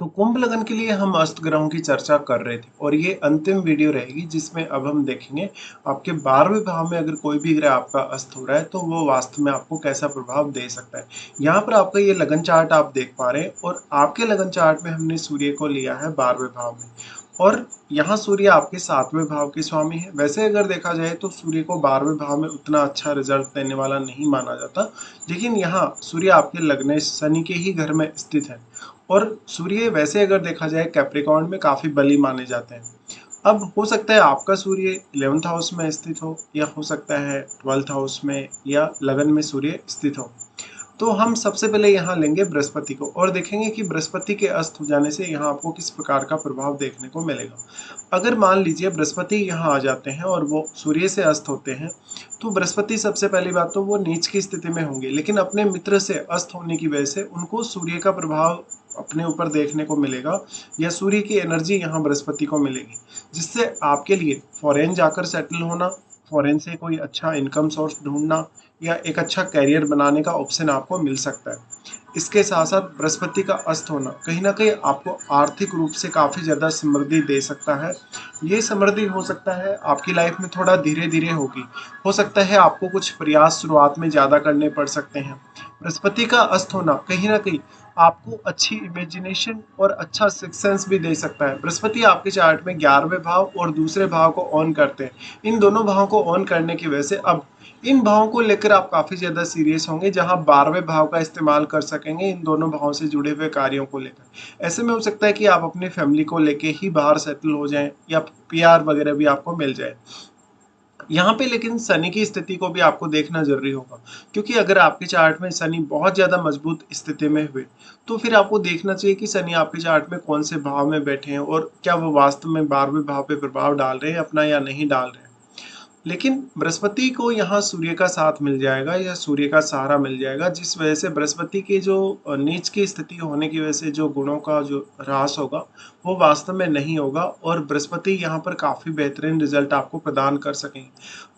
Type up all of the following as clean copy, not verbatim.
तो कुंभ लगन के लिए हम अस्त ग्रहों की चर्चा कर रहे थे और ये अंतिम वीडियो रहेगी जिसमें अब हम देखेंगे आपके 12वें भाव में अगर कोई भी ग्रह आपका अस्त हो रहा है तो वो वास्तव में आपको कैसा प्रभाव दे सकता है। यहाँ पर आपका ये लगन चार्ट आप देख पा रहे हैं और आपके लगन चार्ट में हमने सूर्य को लिया है 12वें भाव में और यहाँ सूर्य आपके 7वें भाव के स्वामी है। वैसे अगर देखा जाए तो सूर्य को 12वें भाव में उतना अच्छा रिजल्ट देने वाला नहीं माना जाता, लेकिन यहाँ सूर्य आपके लग्न शनि के ही घर में स्थित है और सूर्य वैसे अगर देखा जाए कैप्रिकॉर्न में काफी बली माने जाते हैं। अब हो सकता है आपका सूर्य 11th हाउस में स्थित हो या हो सकता है 12th हाउस में या लगन में सूर्य स्थित हो। तो हम सबसे पहले यहाँ लेंगे बृहस्पति को और देखेंगे कि बृहस्पति के अस्त हो जाने से यहाँ आपको किस प्रकार का प्रभाव देखने को मिलेगा। अगर मान लीजिए बृहस्पति यहाँ आ जाते हैं और वो सूर्य से अस्त होते हैं, तो बृहस्पति सबसे पहली बात तो वो नीच की स्थिति में होंगे, लेकिन अपने मित्र से अस्त होने की वजह से उनको सूर्य का प्रभाव अपने ऊपर देखने को मिलेगा या सूर्य की एनर्जी यहाँ बृहस्पति को मिलेगी, जिससे आपके लिए फॉरेन जाकर सेटल होना, फॉरेन से कोई अच्छा इनकम सोर्स ढूंढना या एक अच्छा करियर बनाने का ऑप्शन आपको मिल सकता है। इसके साथ साथ बृहस्पति का अस्त होना कहीं ना कहीं आपको आर्थिक रूप से काफी ज्यादा समृद्धि दे सकता है। ये समृद्धि हो सकता है आपकी लाइफ में थोड़ा धीरे धीरे होगी, हो सकता है आपको कुछ प्रयास शुरुआत में ज्यादा करने पड़ सकते हैं। बृहस्पति का अस्त होना कहीं ना कहीं आपको अच्छी इमेजिनेशन और अच्छा सिक्स सेंस भी दे सकता है। बृहस्पति आपके चार्ट में 11वें भाव और दूसरे भाव को ऑन करते हैं। इन दोनों भावों को ऑन करने की वजह से अब इन भावों को लेकर आप काफी ज्यादा सीरियस होंगे, जहां 12वें भाव का इस्तेमाल कर सकेंगे इन दोनों भावों से जुड़े हुए कार्यों को लेकर। ऐसे में हो सकता है कि आप अपनी फैमिली को लेके ही बाहर सेटल हो जाएं या पीआर वगैरह भी आपको मिल जाए। यहाँ पे लेकिन शनि की स्थिति को भी आपको देखना जरूरी होगा, क्योंकि अगर आपके चार्ट में शनि बहुत ज्यादा मजबूत स्थिति में हुए तो फिर आपको देखना चाहिए कि शनि आपके चार्ट में कौन से भाव में बैठे हैं और क्या वो वास्तव में 12वें भाव पे प्रभाव डाल रहे हैं अपना या नहीं डाल रहे हैं। लेकिन बृहस्पति को यहाँ सूर्य का साथ मिल जाएगा या सूर्य का सहारा मिल जाएगा, जिस वजह से बृहस्पति के जो नीच की स्थिति होने की वजह से जो गुणों का जो ह्रास होगा वो वास्तव में नहीं होगा और बृहस्पति यहाँ पर काफी बेहतरीन रिजल्ट आपको प्रदान कर सकेंगे।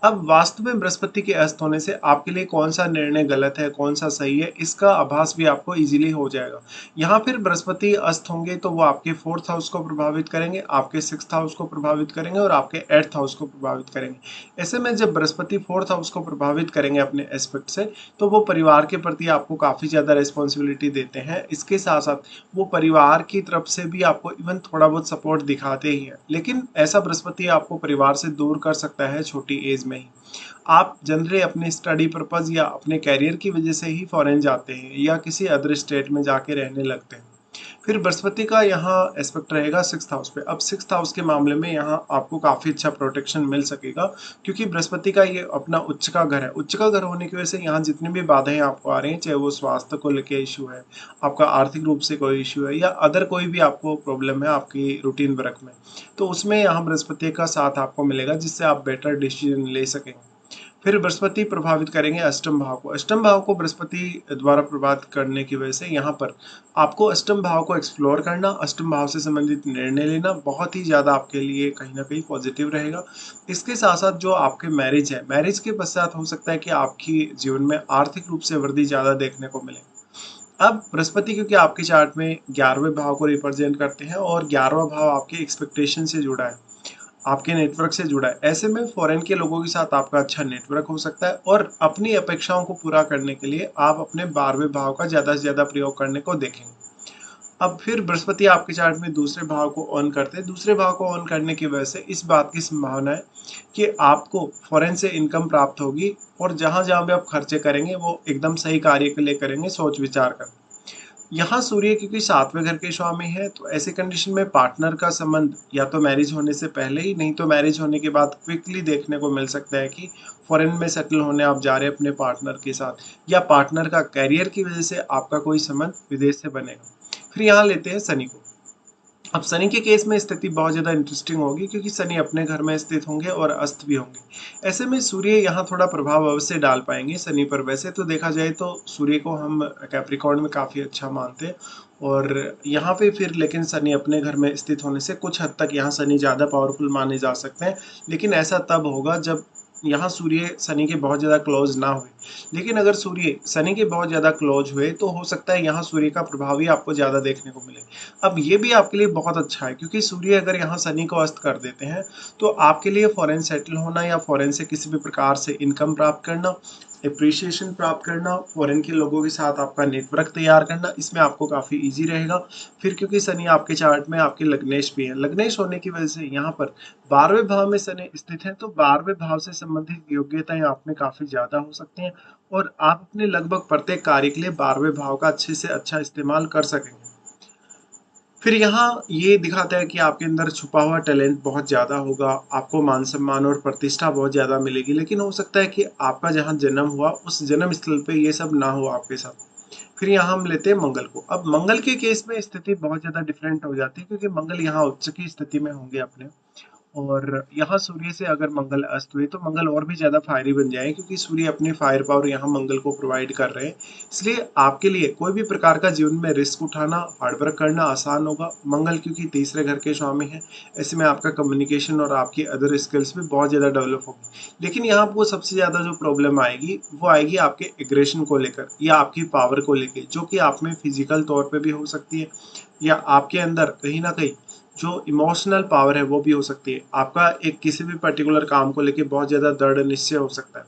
अब वास्तव में बृहस्पति के अस्त होने से आपके लिए कौन सा निर्णय गलत है कौन सा सही है इसका आभास भी आपको इजीली हो जाएगा। यहाँ फिर बृहस्पति अस्त होंगे तो वो आपके 4th हाउस को प्रभावित करेंगे, आपके 6th हाउस को प्रभावित करेंगे और आपके 8th हाउस को प्रभावित करेंगे। ऐसे में जब बृहस्पति 4th हाउस को प्रभावित करेंगे अपने एस्पेक्ट से, तो वो परिवार के प्रति आपको काफी ज्यादा रिस्पॉन्सिबिलिटी देते हैं। इसके साथ साथ वो परिवार की तरफ से भी आपको इवन थोड़ा बहुत सपोर्ट दिखाते ही है, लेकिन ऐसा बृहस्पति आपको परिवार से दूर कर सकता है छोटी एज में ही। आप जनरली अपने स्टडी पर्पज या अपने कैरियर की वजह से ही फॉरेन जाते हैं या किसी अदर स्टेट में जाके रहने लगते हैं। फिर बृहस्पति का यहाँ एस्पेक्ट रहेगा 6th हाउस पे। अब 6th हाउस के मामले में यहाँ आपको काफी अच्छा प्रोटेक्शन मिल सकेगा, क्योंकि बृहस्पति का ये अपना उच्च का घर है। उच्च का घर होने की वजह से यहाँ जितनी भी बाधाएं आपको आ रही हैं, चाहे वो स्वास्थ्य को लेके इशू है, आपका आर्थिक रूप से कोई इशू है या अदर कोई भी आपको प्रॉब्लम है आपकी रूटीन वर्क में, तो उसमें यहाँ बृहस्पति का साथ आपको मिलेगा, जिससे आप बेटर डिसीजन ले सकेंगे। फिर बृहस्पति प्रभावित करेंगे अष्टम भाव को। अष्टम भाव को बृहस्पति द्वारा प्रभावित करने की वजह से यहाँ पर आपको अष्टम भाव को एक्सप्लोर करना, अष्टम भाव से संबंधित निर्णय लेना बहुत ही ज्यादा आपके लिए कहीं ना कहीं पॉजिटिव रहेगा। इसके साथ साथ जो आपके मैरिज है, मैरिज के पश्चात हो सकता है कि आपकी जीवन में आर्थिक रूप से वृद्धि ज्यादा देखने को मिले। अब बृहस्पति क्योंकि आपके चार्ट में 11वें भाव को रिप्रेजेंट करते हैं और 11वां भाव आपके एक्सपेक्टेशन से जुड़ा है, आपके नेटवर्क से जुड़ा है, ऐसे में फॉरेन के लोगों के साथ आपका अच्छा नेटवर्क हो सकता है और अपनी अपेक्षाओं को पूरा करने के लिए आप अपने 12वें भाव का ज्यादा से ज्यादा प्रयोग करने को देखेंगे। अब फिर बृहस्पति आपके चार्ट में दूसरे भाव को ऑन करते हैं। दूसरे भाव को ऑन करने की वजह से इस बात की संभावना है कि आपको फॉरेन से इनकम प्राप्त होगी और जहां जहां भी आप खर्चे करेंगे वो एकदम सही कार्य के लिए करेंगे सोच विचार कर। यहाँ सूर्य क्योंकि 7वें घर के स्वामी है, तो ऐसे कंडीशन में पार्टनर का संबंध या तो मैरिज होने से पहले ही, नहीं तो मैरिज होने के बाद क्विकली देखने को मिल सकता है कि फॉरेन में सेटल होने आप जा रहे हैं अपने पार्टनर के साथ, या पार्टनर का कैरियर की वजह से आपका कोई संबंध विदेश से बनेगा। फिर यहाँ लेते हैं शनि को। अब शनि के केस में स्थिति बहुत ज़्यादा इंटरेस्टिंग होगी, क्योंकि शनि अपने घर में स्थित होंगे और अस्त भी होंगे। ऐसे में सूर्य यहाँ थोड़ा प्रभाव अवश्य डाल पाएंगे शनि पर। वैसे तो देखा जाए तो सूर्य को हम कैप्रिकॉर्न में काफ़ी अच्छा मानते हैं और यहाँ पे फिर लेकिन शनि अपने घर में स्थित होने से कुछ हद तक यहाँ शनि ज़्यादा पावरफुल माने जा सकते हैं, लेकिन ऐसा तब होगा जब यहाँ सूर्य शनि के बहुत ज़्यादा क्लोज ना हुए। लेकिन अगर सूर्य शनि के बहुत ज़्यादा क्लोज हुए तो हो सकता है यहाँ सूर्य का प्रभाव ही आपको ज़्यादा देखने को मिले। अब ये भी आपके लिए बहुत अच्छा है, क्योंकि सूर्य अगर यहाँ शनि को अस्त कर देते हैं तो आपके लिए फॉरेन सेटल होना या फॉरेन से किसी भी प्रकार से इनकम प्राप्त करना, एप्रिसिएशन प्राप्त करना, फॉरेन के लोगों के साथ आपका नेटवर्क तैयार करना, इसमें आपको काफ़ी ईज़ी रहेगा। फिर क्योंकि शनि आपके चार्ट में आपके लग्नेश भी है, लग्नेश होने की वजह से यहाँ पर 12वें भाव में शनि स्थित है, तो 12वें भाव से संबंधित योग्यताएं आप में काफ़ी ज़्यादा हो सकती हैं और आप अपने लगभग प्रत्येक कार्य के लिए 12वें भाव का अच्छे से अच्छा इस्तेमाल कर सकेंगे। फिर यहाँ ये दिखाता है कि आपके अंदर छुपा हुआ टैलेंट बहुत ज़्यादा होगा, आपको मान-सम्मान और प्रतिष्ठा बहुत ज़्यादा मिलेगी, लेकिन हो सकता है कि आपका जहाँ जन्म हुआ, उस जन्म स्थल पे ये सब ना हो आपके साथ। फिर यहाँ हम लेते हैं मंगल को। अब मंगल के केस में स्थिति बहुत ज़्यादा डिफरेंट हो जाती है, क्योंकि मंगल यहाँ उच्च की स्थिति में होंगे अपने। और यहाँ सूर्य से अगर मंगल अस्त हुए तो मंगल और भी ज़्यादा फायरी बन जाए, क्योंकि सूर्य अपनी फायर पावर यहाँ मंगल को प्रोवाइड कर रहे हैं। इसलिए आपके लिए कोई भी प्रकार का जीवन में रिस्क उठाना, हार्ड वर्क करना आसान होगा। मंगल क्योंकि तीसरे घर के स्वामी हैं, ऐसे में आपका कम्युनिकेशन और आपकी अदर स्किल्स भी बहुत ज़्यादा डेवलप होगी। लेकिन यहाँ आपको सबसे ज़्यादा जो प्रॉब्लम आएगी वो आएगी आपके एग्रेशन को लेकर या आपकी पावर को लेकर, जो कि आप में फिजिकल तौर पर भी हो सकती है या आपके अंदर कहीं ना कहीं जो इमोशनल पावर है वो भी हो सकती है। आपका एक किसी भी पर्टिकुलर काम को लेके बहुत ज़्यादा दृढ़ निश्चय हो सकता है।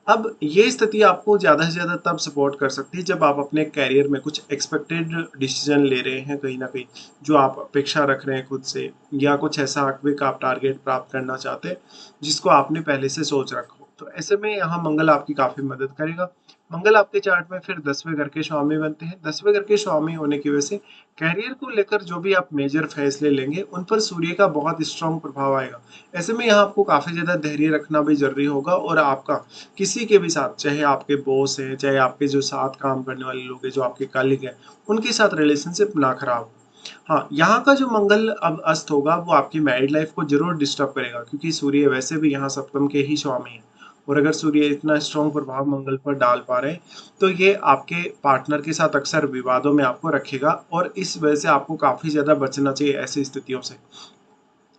अब ये स्थिति आपको ज़्यादा से ज़्यादा तब सपोर्ट कर सकती है जब आप अपने करियर में कुछ एक्सपेक्टेड डिसीजन ले रहे हैं कहीं न कहीं, जो आप अपेक्षा रख रहे हैं खुद से, या कुछ ऐसा क्विक आप टारगेट प्राप्त करना चाहते हैं, जिसको आपने पहले से सोच रखा हो। तो ऐसे में यहाँ मंगल आपकी काफ़ी मदद करेगा। मंगल आपके चार्ट में फिर 10वें घर के स्वामी बनते हैं। 10वें घर के स्वामी होने की वजह से करियर को लेकर जो भी आप मेजर फैसले लेंगे, उन पर सूर्य का बहुत स्ट्रॉन्ग प्रभाव आएगा। ऐसे में यहाँ आपको काफ़ी ज़्यादा धैर्य रखना भी ज़रूरी होगा और आपका किसी के भी साथ, चाहे आपके बॉस हैं, चाहे आपके जो साथ काम करने वाले लोग हैं, जो आपके कलीग हैं, उनके साथ रिलेशनशिप ना खराब हो। हाँ, यहाँ का जो मंगल अब अस्त होगा वो आपकी मैरिड लाइफ को ज़रूर डिस्टर्ब करेगा, क्योंकि सूर्य वैसे भी यहाँ सप्तम के ही स्वामी हैं। और अगर सूर्य इतना स्ट्रॉन्ग प्रभाव मंगल पर डाल पा रहे हैं, तो ये आपके पार्टनर के साथ अक्सर विवादों में आपको रखेगा और इस वजह से आपको काफ़ी ज़्यादा बचना चाहिए ऐसी स्थितियों से।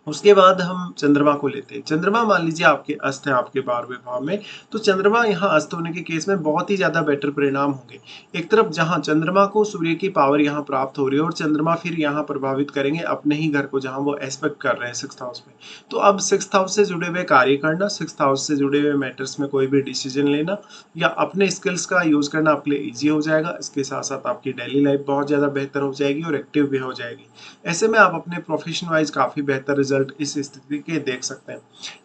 उसके बाद हम चंद्रमा को लेते हैं। चंद्रमा मान लीजिए आपके अस्त हैं आपके 12वें भाव में, तो चंद्रमा यहाँ अस्त होने के केस में बहुत ही ज़्यादा बेटर परिणाम होंगे। एक तरफ जहाँ चंद्रमा को सूर्य की पावर यहाँ प्राप्त हो रही है और चंद्रमा फिर यहाँ प्रभावित करेंगे अपने ही घर को जहाँ वो एस्पेक्ट कर रहे हैं 6th हाउस में। तो अब 6th हाउस से जुड़े हुए कार्य करना, 6th हाउस से जुड़े हुए मैटर्स में कोई भी डिसीजन लेना या अपने स्किल्स का यूज़ करना आपके लिए ईज़ी हो जाएगा। इसके साथ-साथ आपकी डेली लाइफ बहुत ज़्यादा बेहतर हो जाएगी और एक्टिव भी हो जाएगी। ऐसे में आप अपने प्रोफेशन वाइज काफ़ी बेहतर रिजल्ट इस स्थिति के देख सकते हैं।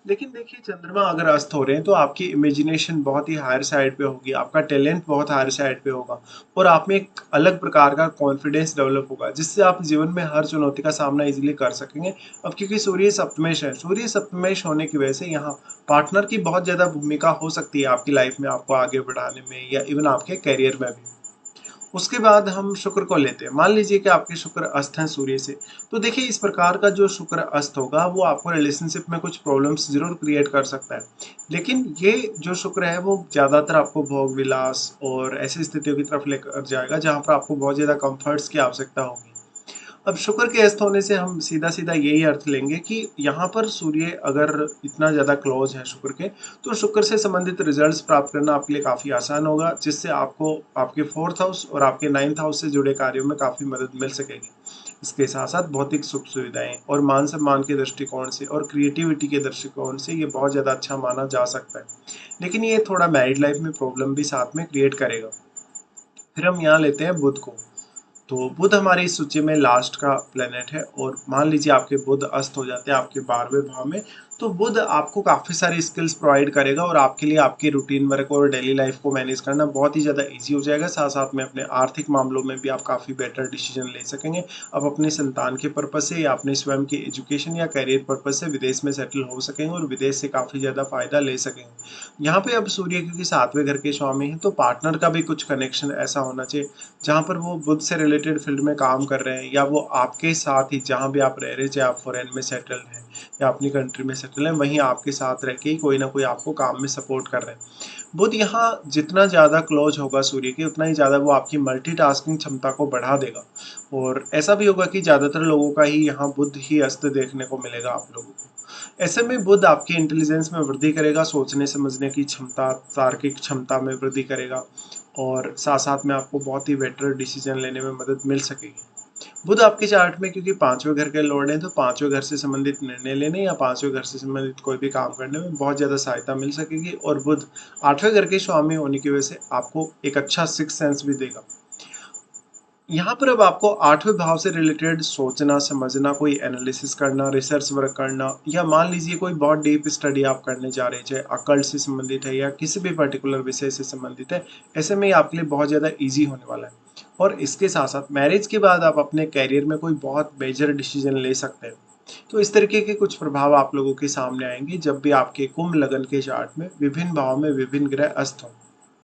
लेकिन देखिए, चंद्रमा अगर अस्त हो रहे हैं तो आपकी इमेजिनेशन बहुत ही हायर साइड पे होगी, आपका टैलेंट बहुत हायर साइड पे होगा और आप में एक अलग प्रकार का कॉन्फिडेंस डेवलप होगा, जिससे आप जीवन में हर चुनौती का सामना इजीली कर सकेंगे। अब क्योंकि सूर्य सप्तमेश है, सूर्य सप्तमेश होने की वजह से यहाँ पार्टनर की बहुत ज़्यादा भूमिका हो सकती है आपकी लाइफ में आपको आगे बढ़ाने में या इवन आपके करियर में भी। उसके बाद हम शुक्र को लेते हैं। मान लीजिए कि आपके शुक्र अस्त हैं सूर्य से, तो देखिए इस प्रकार का जो शुक्र अस्त होगा वो आपको रिलेशनशिप में कुछ प्रॉब्लम्स ज़रूर क्रिएट कर सकता है। लेकिन ये जो शुक्र है वो ज़्यादातर आपको भोग विलास और ऐसी स्थितियों की तरफ लेकर जाएगा जहाँ पर आपको बहुत ज़्यादा कम्फर्ट्स की आवश्यकता होगी। अब शुक्र के अस्त होने से हम सीधा-सीधा यही अर्थ लेंगे कि यहाँ पर सूर्य अगर इतना ज़्यादा क्लोज़ है शुक्र के, तो शुक्र से संबंधित रिज़ल्ट्स प्राप्त करना आपके लिए काफ़ी आसान होगा, जिससे आपको आपके 4th हाउस और आपके 9th हाउस से जुड़े कार्यों में काफ़ी मदद मिल सकेगी। इसके साथ-साथ भौतिक सुख-सुविधाएँ और मान-सम्मान के दृष्टिकोण से और क्रिएटिविटी के दृष्टिकोण से ये बहुत ज़्यादा अच्छा माना जा सकता है। लेकिन ये थोड़ा मैरिड लाइफ़ में प्रॉब्लम भी साथ में क्रिएट करेगा। फिर हम यहाँ लेते हैं बुध को। तो बुध हमारी इस सूची में लास्ट का प्लेनेट है और मान लीजिए आपके बुध अस्त हो जाते हैं आपके 12वें भाव में, तो बुध आपको काफ़ी सारी स्किल्स प्रोवाइड करेगा और आपके लिए आपकी रूटीन वर्क और डेली लाइफ को मैनेज करना बहुत ही ज़्यादा इजी हो जाएगा। साथ-साथ में अपने आर्थिक मामलों में भी आप काफ़ी बेटर डिसीजन ले सकेंगे। आप अपने संतान के पर्पज़ से या अपने स्वयं की एजुकेशन या करियर पर्पज़ से विदेश में सेटल हो सकेंगे और विदेश से काफ़ी ज़्यादा फ़ायदा ले सकेंगे। यहाँ पे अब सूर्य क्योंकि 7वें घर के स्वामी हैं, तो पार्टनर का भी कुछ कनेक्शन ऐसा होना चाहिए जहाँ पर वो बुद्ध से रिलेटेड फील्ड में काम कर रहे हैं या वो आपके साथ ही जहाँ भी आप रह रहे हैं, चाहे आप फॉरेन में सेटल्ड हैं या अपनी कंट्री में सेटल हैं, वहीं आपके साथ रह के ही कोई ना कोई आपको काम में सपोर्ट कर रहे हैं। बुध यहाँ जितना ज़्यादा क्लोज होगा सूर्य के, उतना ही ज़्यादा वो आपकी मल्टीटास्किंग क्षमता को बढ़ा देगा। और ऐसा भी होगा कि ज़्यादातर लोगों का ही यहाँ बुध ही अस्त देखने को मिलेगा आप लोगों को। ऐसे में बुध आपकी इंटेलिजेंस में वृद्धि करेगा, सोचने समझने की क्षमता, तार्किक क्षमता में वृद्धि करेगा और साथ-साथ में आपको बहुत ही बेटर डिसीजन लेने में मदद मिल सकेगी। बुध आपके चार्ट में क्योंकि 5वें घर के लॉर्ड हैं, तो 5वें घर से संबंधित निर्णय लेने या 5वें घर से संबंधित कोई भी काम करने में बहुत ज़्यादा सहायता मिल सकेगी और बुध 8वें घर के स्वामी होने की वजह से आपको एक अच्छा सिक्स्थ सेंस भी देगा। यहाँ पर अब आपको 8वें भाव से रिलेटेड सोचना, समझना, कोई एनालिसिस करना, रिसर्च वर्क करना या मान लीजिए कोई बहुत डीप स्टडी आप करने जा रहे हैं, चाहे अकल्ट से संबंधित है या किसी भी पर्टिकुलर विषय से संबंधित है, ऐसे में ये आपके लिए बहुत ज़्यादा ईज़ी होने वाला है। और इसके साथ-साथ मैरिज के बाद आप अपने करियर में कोई बहुत मेजर डिसीजन ले सकते हैं। तो इस तरीके के कुछ प्रभाव आप लोगों के सामने आएँगे जब भी आपके कुंभ लग्न के चार्ट में विभिन्न भाव में विभिन्न ग्रह अस्त हों।